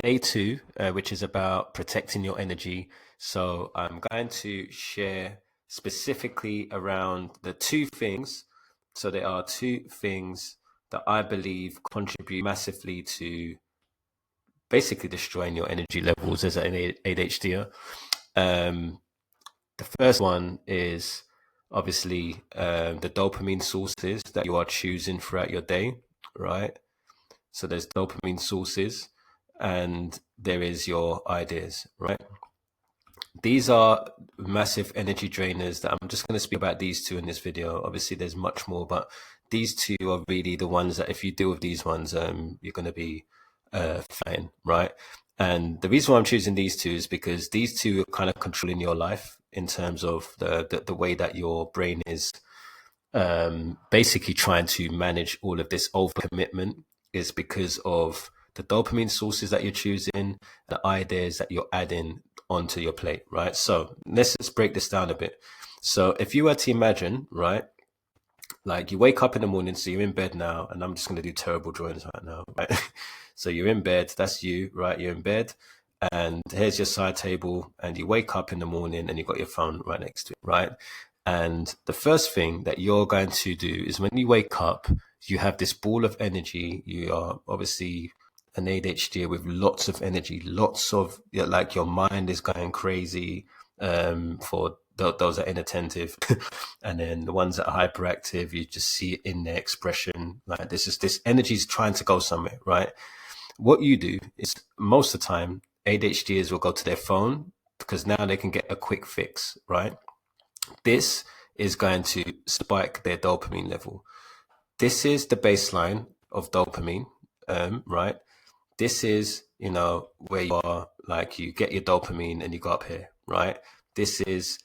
day two, which is about protecting your energy. So I'm going to share specifically around the two things. So there are two things that I believe contribute massively to basically destroying your energy levels as an ADHDer. Um, the first one is obviously the dopamine sources that you are choosing throughout your day, right? So there's dopamine sources and there is your ideas, right? These are massive energy drainers that I'm just going to speak about these two in this video. Obviously, there's much more, but these two are really the ones that if you deal with these ones, you're going to be fine, right? And the reason why I'm choosing these two is because these two are kind of controlling your life in terms of the way that your brain is basically trying to manage all of this overcommitment is because of the dopamine sources that you're choosing, the ideas that you're adding onto your plate, right? So let's just break this down a bit. So if you were to imagine, right, like you wake up in the morning, so you're in bed now, and I'm just going to do terrible drawings right now, right? So you're in bed, that's you, right? You're in bed, and here's your side table, and you wake up in the morning and you've got your phone right next to it, right? And the first thing that you're going to do is when you wake up, you have this ball of energy. You are obviously an ADHD with lots of energy, lots of like your mind is going crazy for those that are inattentive. And then the ones that are hyperactive, you just see it in their expression. Like this energy is trying to go somewhere, right? What you do is most of the time, ADHDers will go to their phone because now they can get a quick fix, right? This is going to spike their dopamine level. This is the baseline of dopamine, right? This is, where you are, like you get your dopamine and you go up here, right? This is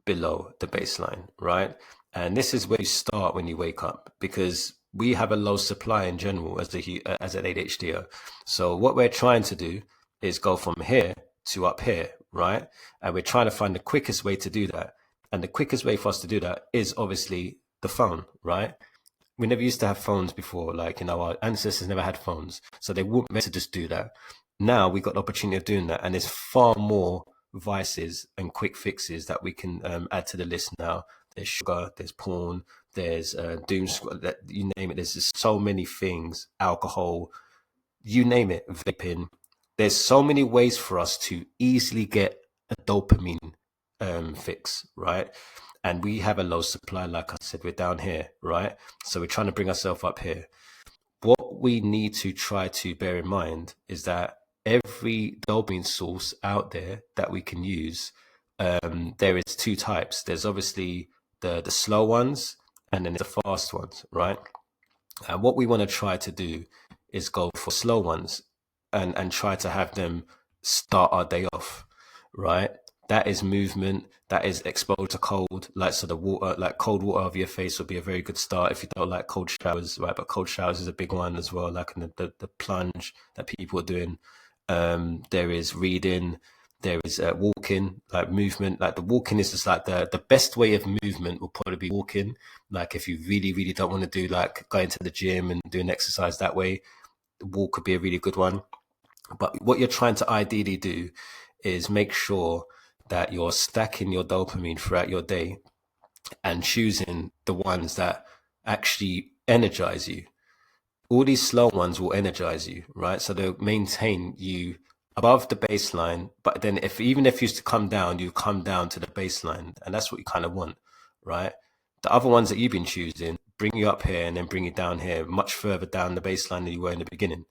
below the baseline, right? And this is where you start when you wake up because we have a low supply in general as an ADHDer. So what we're trying to do is go from here to up here, right? And we're trying to find the quickest way to do that. And the quickest way for us to do that is obviously the phone, right? We never used to have phones before. Like, our ancestors never had phones. So they weren't meant to just do that. Now we got the opportunity of doing that. And there's far more vices and quick fixes that we can add to the list now. There's sugar, there's porn, there's doom, you name it. There's just so many things, alcohol, you name it, vaping. There's so many ways for us to easily get a dopamine fix, right? And we have a low supply, like I said, we're down here, right? So we're trying to bring ourselves up here. What we need to try to bear in mind is that every dopamine source out there that we can use, there is two types. There's obviously the slow ones and then the fast ones, right? And what we want to try to do is go for slow ones and try to have them start our day off, right? That is movement, that is exposure to cold, like so the water, like cold water over your face would be a very good start if you don't like cold showers, right? But cold showers is a big one as well, like in the plunge that people are doing. There is reading, there is walking, like movement. Like the walking is just like the best way of movement will probably be walking. Like if you really, really don't want to do like going to the gym and doing exercise that way, the walk could be a really good one. But what you're trying to ideally do is make sure that you're stacking your dopamine throughout your day and choosing the ones that actually energize you. All these slow ones will energize you, right? So they'll maintain you above the baseline. But then even if you used to come down, you come down to the baseline. And that's what you kind of want, right? The other ones that you've been choosing bring you up here and then bring you down here, much further down the baseline than you were in the beginning.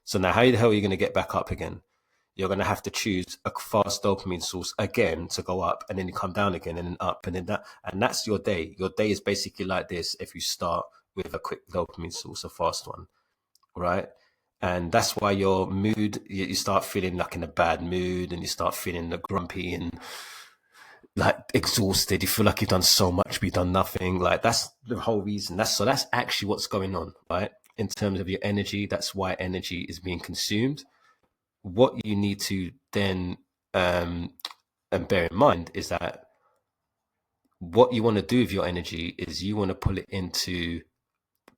So now how the hell are you going to get back up again? You're going to have to choose a fast dopamine source again to go up, and then you come down again and then up, and then that's your day. Your day is basically like this if you start with a quick dopamine source, a fast one, right? And that's why your mood, you start feeling like in a bad mood, and you start feeling grumpy and like exhausted. You feel like you've done so much, but you've done nothing. Like that's the whole reason. That's actually what's going on, right? In terms of your energy, that's why energy is being consumed. What you need to then and bear in mind is that what you want to do with your energy is you want to pull it into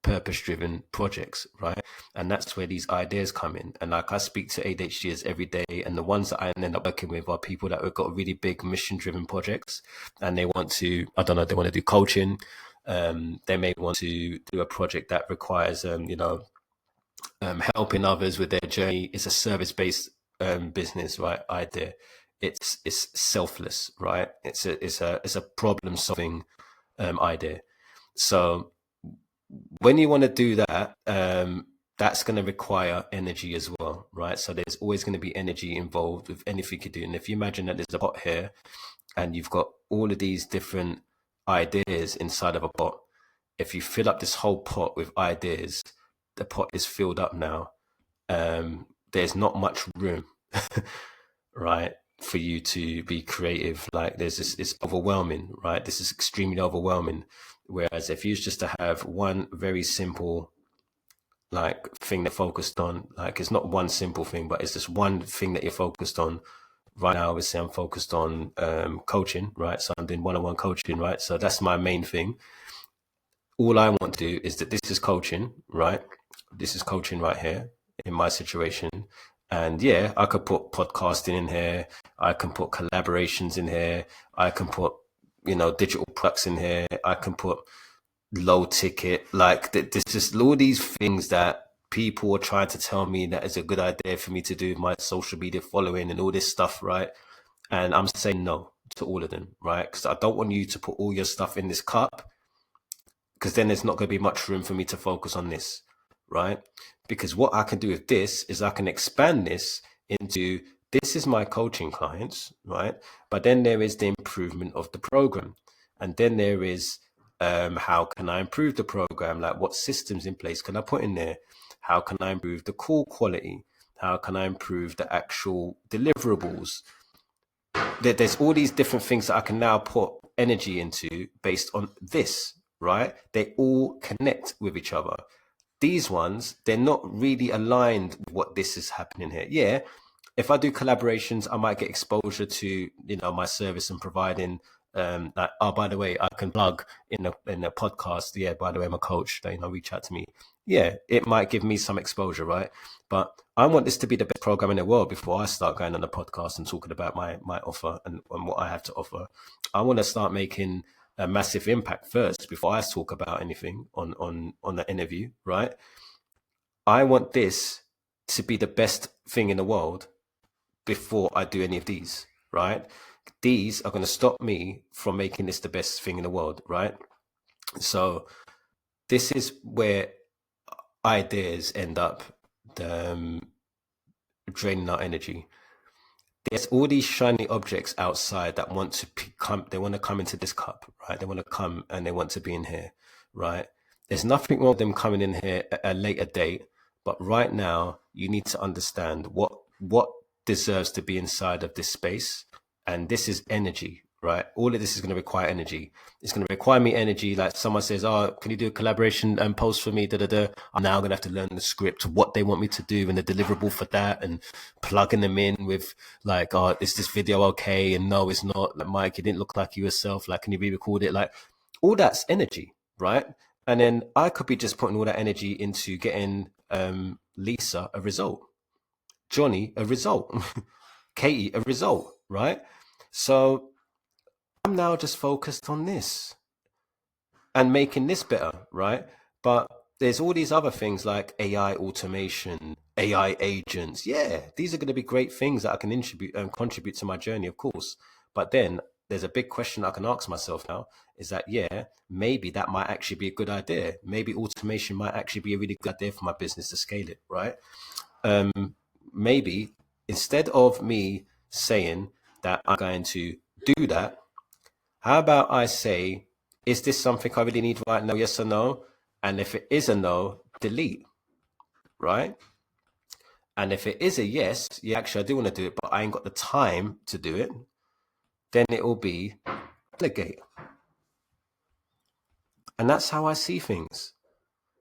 purpose-driven projects, right? And that's where these ideas come in. And like I speak to ADHDers every day, and the ones that I end up working with are people that have got really big mission-driven projects, and they want to, I don't know, they want to do coaching. They may want to do a project that requires, helping others with their journey. It's a service-based business, right? Idea. It's selfless, right? It's a problem-solving idea. So when you want to do that, that's going to require energy as well, right? So there's always going to be energy involved with anything you do. And if you imagine that there's a pot here and you've got all of these different ideas inside of a pot, if you fill up this whole pot with ideas, the pot is filled up now. There's not much room, right, for you to be creative. Like there's this, it's overwhelming, right? This is extremely overwhelming. Whereas if you used just to have one very simple like thing that focused on, like it's not one simple thing, but it's just one thing that you're focused on. Right now, obviously, I'm focused on coaching, right? So I'm doing one-on-one coaching, right? So that's my main thing. All I want to do is that this is coaching, right? This is coaching right here in my situation. And yeah, I could put podcasting in here. I can put collaborations in here. I can put, digital products in here. I can put low ticket, like there's just all these things that people are trying to tell me that is a good idea for me to do with my social media following and all this stuff, right? And I'm saying no to all of them, right? Because I don't want you to put all your stuff in this cup, because then there's not going to be much room for me to focus on this, right? Because what I can do with this is I can expand this into, this is my coaching clients, right? But then there is the improvement of the program. And then there is, how can I improve the program? Like what systems in place can I put in there? How can I improve the call quality? How can I improve the actual deliverables? There's all these different things that I can now put energy into based on this, right? They all connect with each other. These ones, they're not really aligned with what this is happening here. Yeah, if I do collaborations, I might get exposure to, my service and providing, like, oh, by the way, I can plug in the podcast. Yeah, by the way, I'm a coach. Reach out to me. Yeah, it might give me some exposure, right? But I want this to be the best program in the world before I start going on the podcast and talking about my offer and what I have to offer. I want to start making a massive impact first before I talk about anything on the interview, right? I want this to be the best thing in the world before I do any of these, right? These are going to stop me from making this the best thing in the world, right? So this is where ideas end up draining our energy. There's all these shiny objects outside that want to come. They want to come into this cup, right? They want to come and they want to be in here, right? There's nothing wrong with them coming in here at a later date, but right now you need to understand what deserves to be inside of this space, and this is energy, right? All of this is going to require energy. It's going to require me energy. Like someone says, oh, can you do a collaboration and post for me? I'm now going to have to learn the script, what they want me to do and the deliverable for that, and plugging them in with like, oh, is this video okay? And no, it's not. Like, Mike, you didn't look like you yourself. Like, can you re-record it? Like, all that's energy, right? And then I could be just putting all that energy into getting Lisa a result, Johnny a result, Katie a result, right? So I'm now just focused on this and making this better, right? But there's all these other things like AI automation, AI agents. Yeah, these are going to be great things that I can contribute to my journey, of course. But then there's a big question I can ask myself now is that, yeah, maybe that might actually be a good idea. Maybe automation might actually be a really good idea for my business to scale it, right? Maybe instead of me saying that I'm going to do that, how about I say, is this something I really need right now? Yes or no? And if it is a no, delete, right? And if it is a yes, yeah, actually I do want to do it, but I ain't got the time to do it, then it will be delegate. And that's how I see things.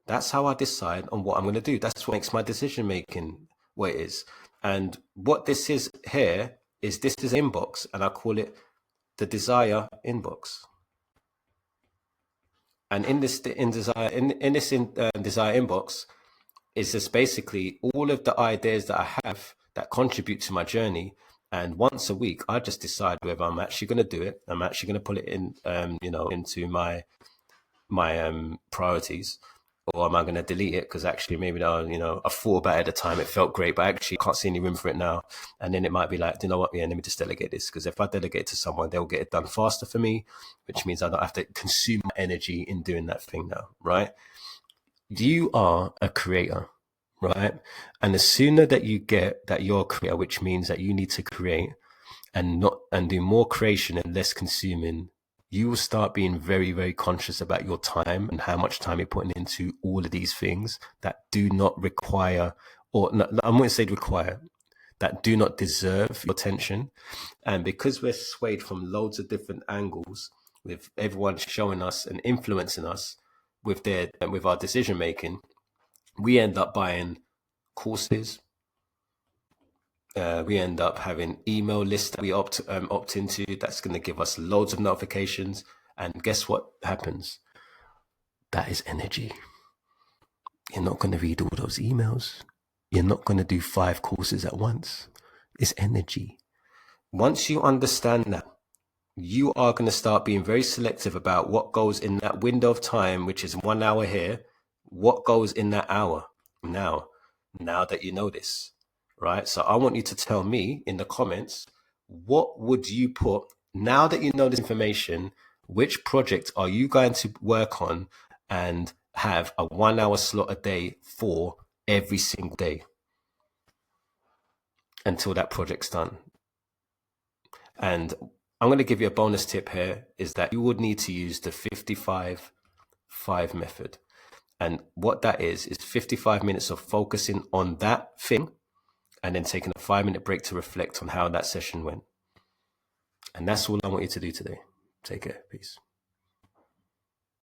That's how I decide on what I'm going to do. That's what makes my decision making what it is. And what this is here is this is an inbox, and I call it the desire inbox. And in this desire desire inbox is just basically all of the ideas that I have that contribute to my journey. And once a week, I just decide whether I'm actually going to do it. I'm actually going to put it in, into my priorities, or am I going to delete it because actually maybe I thought about it at the time, it felt great, but actually can't see any room for it now. And then it might be like, you know what, yeah, let me just delegate this, because if I delegate to someone, they'll get it done faster for me, which means I don't have to consume my energy in doing that thing now, right? You are a creator, right? And the sooner that you get that you're a creator, which means that you need to create and do more creation and less consuming, you will start being very, very conscious about your time and how much time you're putting into all of these things that do not require, or no, I wouldn't say require, that do not deserve your attention. And because we're swayed from loads of different angles, with everyone showing us and influencing us with our decision making, we end up buying courses. We end up having email lists that we opt into. That's going to give us loads of notifications. And guess what happens? That is energy. You're not going to read all those emails. You're not going to do 5 courses at once. It's energy. Once you understand that, you are going to start being very selective about what goes in that window of time, which is 1 hour here, what goes in that hour now that you know this, right? So I want you to tell me in the comments, what would you put, now that you know this information, which project are you going to work on and have a 1 hour slot a day for every single day until that project's done? And I'm going to give you a bonus tip here, is that you would need to use the 55-5 method. And what that is 55 minutes of focusing on that thing and then taking a 5-minute break to reflect on how that session went. And that's all I want you to do today. Take care. Peace.